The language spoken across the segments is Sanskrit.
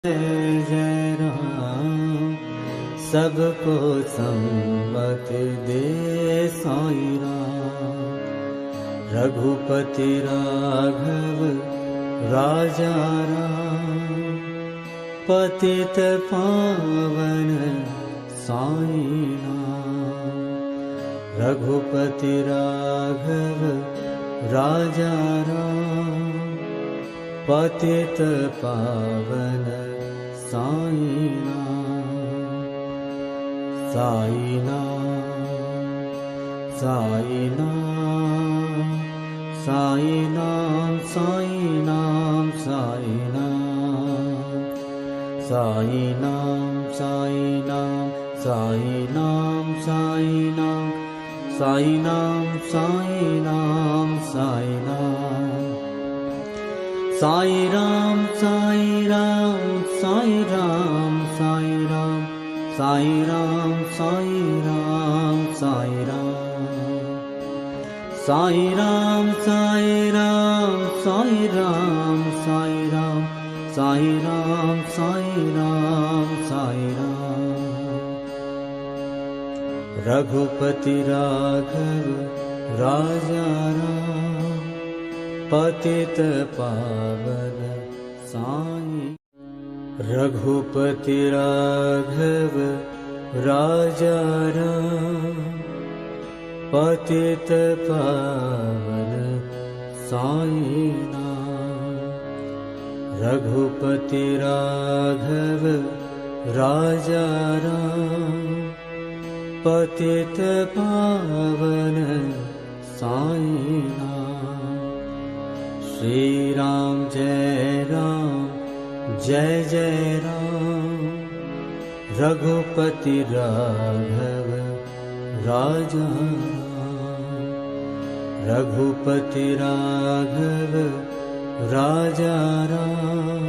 जय राम, सबको सम्मत दे साईं राम। रघुपति राघव राजा राम, पतित पावन साईं राम। रघुपति राघव राजा राम, पतित पावन साईं नाम। साईं नाम, साईं नाम, साईं नाम, साईं नाम, साईं नाम। साईं नाम, साईं नाम, साईं नाम, साईं नाम। साईं नाम, साईं नाम, साईं नाम। साईं राम, साईं राम, साईं राम, साईं राम। साईं राम, साईं राम, साईं राम। साईं राम, साईं राम, साईं राम, साईं राम। साईं राम, साईं राम, साईं राम। रघुपति राघव राजा राम, पतित पावन साईं। रघुपति राघव राजा राम, पतित पावन साईं नाम। रघुपति राघव राजा राम, पतित पावन साईं नाम। श्री राम जय राम, जय जय राम। रघुपति राघव राजा राम। रघुपति राघव राजा राम,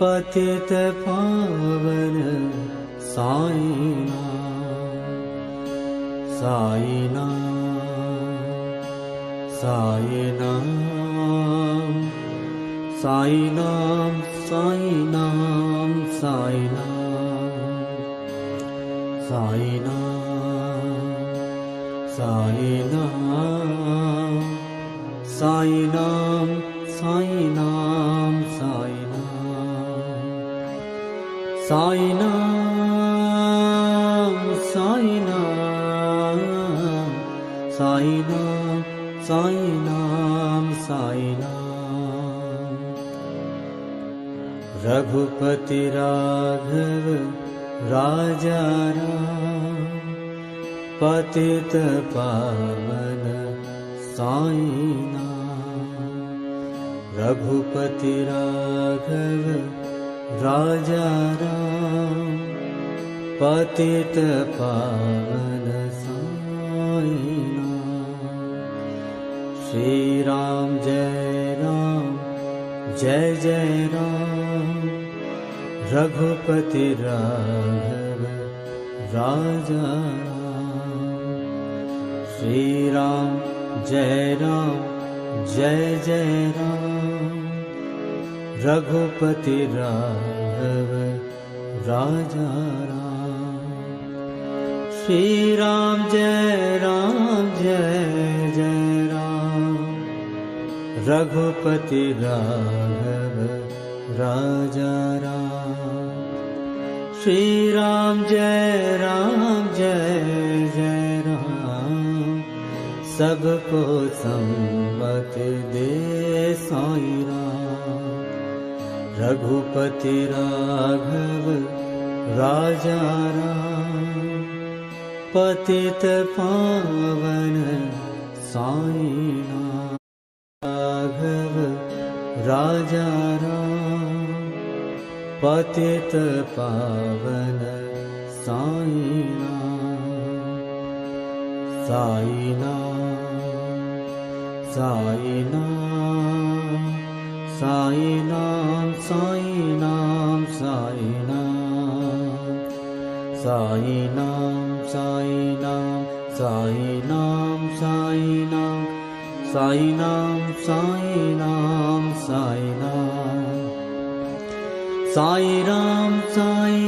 पतित पावन साईं नाम। साईं नाम, साईं नाम, साईं नाम, साईं नाम, साईं नाम। साईं नाम, साईं नाम, साईं नाम, साईं नाम, साईं नाम। साईं नाम, साईं नाम, साईं नाम, साईं नाम, साईं नाम। रघुपति राघव राजा राम, पतित पावन साईं नाम। रघुपति राघव राजा राम, पतित पावन साईं नाम। श्री राम जय राम, जय जय राम। रघुपति राघव राजा राम। श्री राम जय राम, जय जय राम। रघुपति राघव राजा राम। श्री राम जय राम, जय जय राम। रघुपति राघव राजा राम। श्री राम जय राम, जय जय राम। सबको सम्मत दे साईं राम। रघुपति राघव राजा राम, पतित पावन साईं नाम। राघव राजा राम, पतित पावन साईं नाम। साईं नाम, साईं नाम, साईं नाम, साईं नाम, साईं नाम। साईं नाम, साईं नाम, साईं नाम, साईं नाम। साईं नाम, साईं नाम, साईं नाम। साई राम साई